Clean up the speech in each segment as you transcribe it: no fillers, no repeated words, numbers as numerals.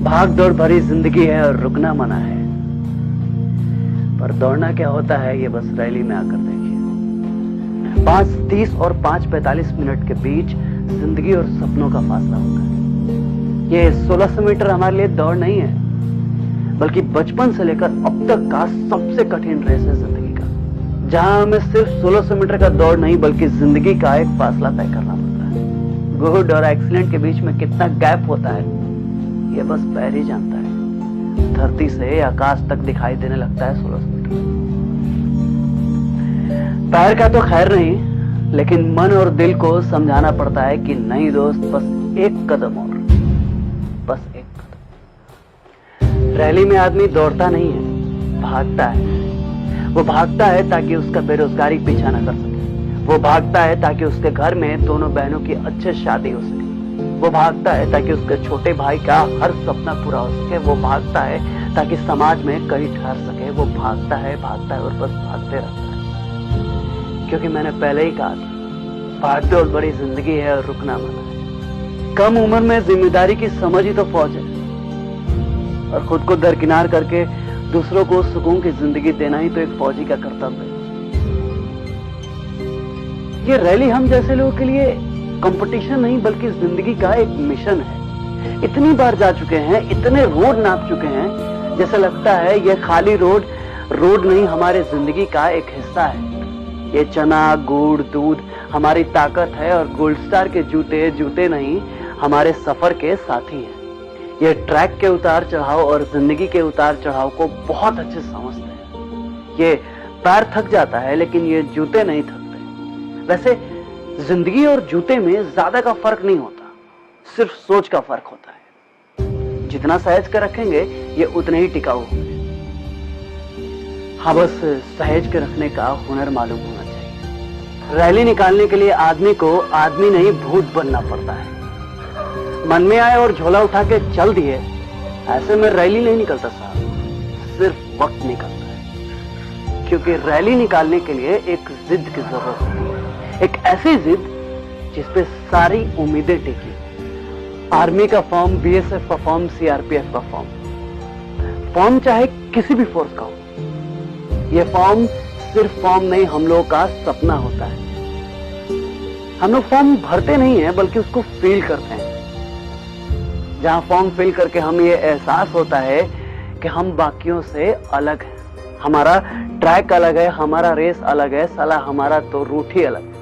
भाग दौड़ भरी जिंदगी है और रुकना मना है, पर दौड़ना क्या होता है ये बस रैली में आकर देखिए। 5:30 और 5:45 के बीच जिंदगी और सपनों का फासला होता है। ये 1600 मीटर हमारे लिए दौड़ नहीं है, बल्कि बचपन से लेकर अब तक का सबसे कठिन रेस है जिंदगी का, जहां हमें सिर्फ 1600 मीटर का दौड़ नहीं बल्कि जिंदगी का एक फासला तय करना पड़ता है। गुड और एक्सीलेंट के बीच में कितना गैप होता है ये बस पैर ही जानता है। धरती से आकाश तक दिखाई देने लगता है 1600 मीटर। पैर का तो खैर नहीं, लेकिन मन और दिल को समझाना पड़ता है कि नहीं दोस्त, बस एक कदम और, बस एक कदम। रैली में आदमी दौड़ता नहीं है, भागता है। वो भागता है ताकि उसका बेरोजगारी पीछा न कर सके। वो भागता है ताकि उसके घर में दोनों बहनों की अच्छे शादी हो सके। वो भागता है ताकि उसके छोटे भाई का हर सपना पूरा हो सके। वो भागता है ताकि समाज में कहीं ठहर सके। वो भागता है और बस भागते रहता है, क्योंकि मैंने पहले ही कहा था, भागदौड़ बड़ी जिंदगी है और रुकना मना है। कम उम्र में जिम्मेदारी की समझ ही तो फौज है, और खुद को दरकिनार करके दूसरों को सुकून की जिंदगी देना ही तो एक फौजी का कर्तव्य है। ये रैली हम जैसे लोगों के लिए कंपटीशन नहीं बल्कि जिंदगी का एक मिशन है। इतनी बार जा चुके हैं, इतने रोड नाप चुके हैं, जैसे लगता है ये खाली रोड नहीं, हमारे जिंदगी का एक हिस्सा है। ये चना गुड़ दूध हमारी ताकत है, और गोल्ड स्टार के जूते नहीं, हमारे सफर के साथी हैं। ये ट्रैक के उतार चढ़ाव और जिंदगी के उतार चढ़ाव को बहुत अच्छे समझते हैं। ये पैर थक जाता है लेकिन ये जूते नहीं थकते। वैसे जिंदगी और जूते में ज्यादा का फर्क नहीं होता, सिर्फ सोच का फर्क होता है। जितना सहेज कर रखेंगे ये उतने ही टिकाऊ होंगे। हाँ, बस सहेज के रखने का हुनर मालूम होना चाहिए। रैली निकालने के लिए आदमी को आदमी नहीं भूत बनना पड़ता है। मन में आए और झोला उठा के चल दिए, ऐसे में रैली नहीं निकलता साहब, सिर्फ वक्त निकलता है। क्योंकि रैली निकालने के लिए एक जिद की जरूरत होती है, एक ऐसी जिद जिसपे सारी उम्मीदें टिकी। आर्मी का फॉर्म, बीएसएफ का फॉर्म, सीआरपीएफ का फॉर्म चाहे किसी भी फोर्स का हो, यह फॉर्म सिर्फ फॉर्म नहीं, हम लोगों का सपना होता है। हम लोग फॉर्म भरते नहीं है बल्कि उसको फील करते हैं। जहां फॉर्म फिल करके हम ये एहसास होता है कि हम बाकियों से अलग हैं, हमारा ट्रैक अलग है, हमारा रेस अलग है, साला हमारा तो रूट ही अलग है।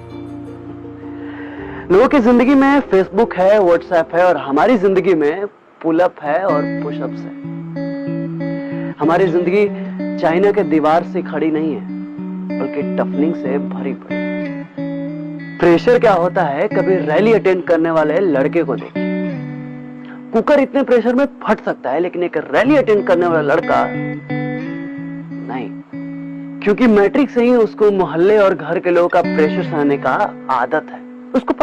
लोगों की जिंदगी में फेसबुक है, व्हाट्सएप है, और हमारी जिंदगी में पुलअप है और पुशअप्स है। हमारी जिंदगी चाइना के दीवार से खड़ी नहीं है बल्कि टफनिंग से भरी पड़ी। प्रेशर क्या होता है, कभी रैली अटेंड करने वाले लड़के को देखिए। कुकर इतने प्रेशर में फट सकता है, लेकिन एक रैली अटेंड करने वाला लड़का नहीं, क्योंकि मैट्रिक से ही उसको मोहल्ले और घर के लोगों का प्रेशर सहने का आदत है। उसको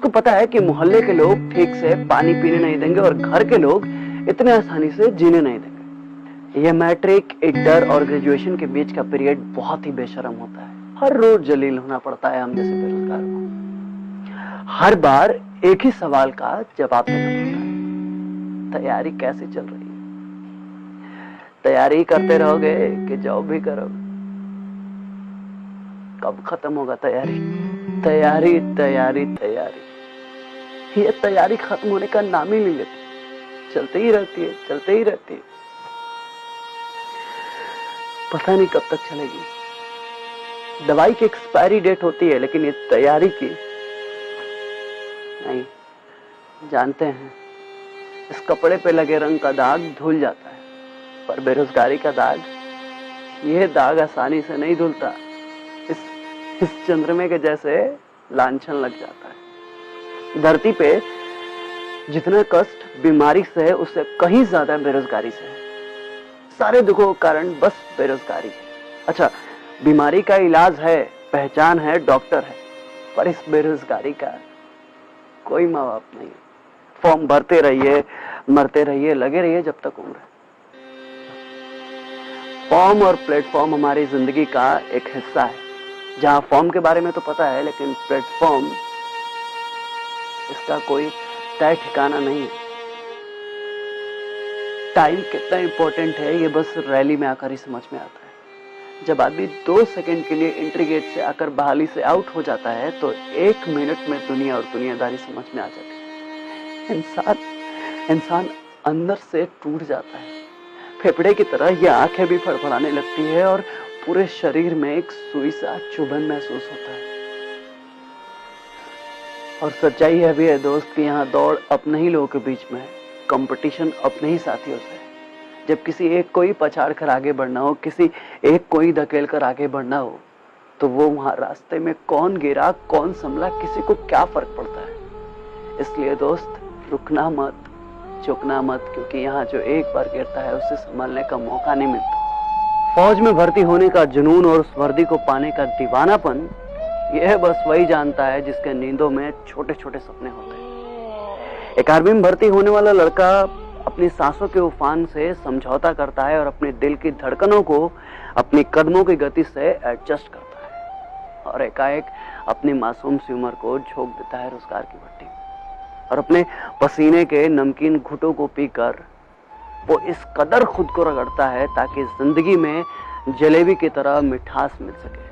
पता है कि मोहल्ले के लोग ठीक से पानी पीने नहीं देंगे और घर के लोग इतने आसानी से जीने नहीं देंगे। यह मैट्रिक, इंटर और ग्रेजुएशन के बीच का पीरियड बहुत ही बेशर्म होता है। हर रोज जलील होना पड़ता है हम जैसे बेरोजगार को। हर बार एक ही सवाल का जवाब देना पड़ता है, तैयारी कैसे चल रही है? तैयारी करते रहोगे कि जॉब भी करोगे? कब खत्म होगा तैयारी? तैयारी तैयारी तैयारी, ये तैयारी खत्म होने का नाम ही नहीं लेती, चलते ही रहती है। पता नहीं कब तक चलेगी। दवाई की एक्सपायरी डेट होती है, लेकिन ये तैयारी की नहीं। जानते हैं, इस कपड़े पे लगे रंग का दाग धुल जाता है, पर बेरोजगारी का दाग, यह दाग आसानी से नहीं धुलता। इस चंद्रमे के जैसे लांछन लग जाता है। धरती पे जितना कष्ट बीमारी से है, उससे कहीं ज्यादा बेरोजगारी से है। सारे दुखों का कारण बस बेरोजगारी है। अच्छा, बीमारी का इलाज है, पहचान है, डॉक्टर है, पर इस बेरोजगारी का कोई माँ बाप नहीं। फॉर्म भरते रहिए, मरते रहिए, लगे रहिए जब तक उम्र है। फॉर्म और प्लेटफॉर्म हमारी जिंदगी का एक हिस्सा है, जहां फॉर्म के बारे में तो पता है, लेकिन प्लेटफॉर्म, इसका कोई तय ठिकाना नहीं है। टाइम कितना इंपॉर्टेंट है ये बस रैली में आकर ही समझ में आता है। जब आदमी 2 सेकंड के लिए एंट्री गेट से आकर बहाली से आउट हो जाता है तो 1 मिनट में दुनिया और दुनियादारी समझ में आ जाती है। इंसान अंदर से टूट जाता है। फेफड़े की तरह ये आंखें भी फड़फड़ाने लगती है और पूरे शरीर में एक सुई सा चुभन महसूस होता है। और सच्चाई यह भी है दोस्त कि यहाँ दौड़ अपने ही लोगों के बीच में है, कंपटीशन अपने ही साथियों से है। जब किसी एक को ही पछाड़ कर आगे बढ़ना हो, किसी एक को ही धकेल कर आगे बढ़ना हो, तो वो वहां रास्ते में कौन गिरा कौन संभला किसी को क्या फर्क पड़ता है। इसलिए दोस्त रुकना मत, झुकना मत, क्योंकि यहाँ जो एक बार गिरता है उसे संभालने का मौका नहीं मिलता। फौज में भर्ती होने का जुनून और उस वर्दी को पाने का दीवानापन, यह बस वही जानता है जिसके नींदों में छोटे छोटे सपने होते हैं। एक आर्मी में भर्ती होने वाला लड़का अपनी सांसों के उफान से समझौता करता है और अपने दिल की धड़कनों को अपनी कदमों की गति से एडजस्ट करता है और एकाएक अपनी मासूम सी उम्र को झोंक देता है रोजगार की भट्टी में। और अपने पसीने के नमकीन घुटों को पीकर वो इस कदर खुद को रगड़ता है ताकि जिंदगी में जलेबी की तरह मिठास मिल सके,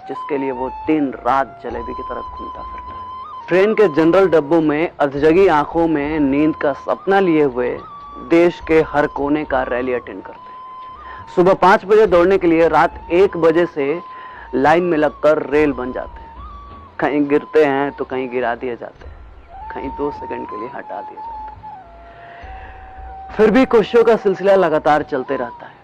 जिसके लिए वो दिन रात जलेबी की तरह घूमता फिरता है। ट्रेन के जनरल डब्बों में अधजगी आंखों में नींद का सपना लिए हुए देश के हर कोने का रैली अटेंड करते हैं। सुबह 5 बजे दौड़ने के लिए रात 1 बजे से लाइन में लगकर रेल बन जाते हैं। कहीं गिरते हैं तो कहीं गिरा दिए जाते हैं, कहीं 2 सेकंड के लिए हटा दिए जाते हैं। फिर भी कोशिशों का सिलसिला लगातार चलते रहता है।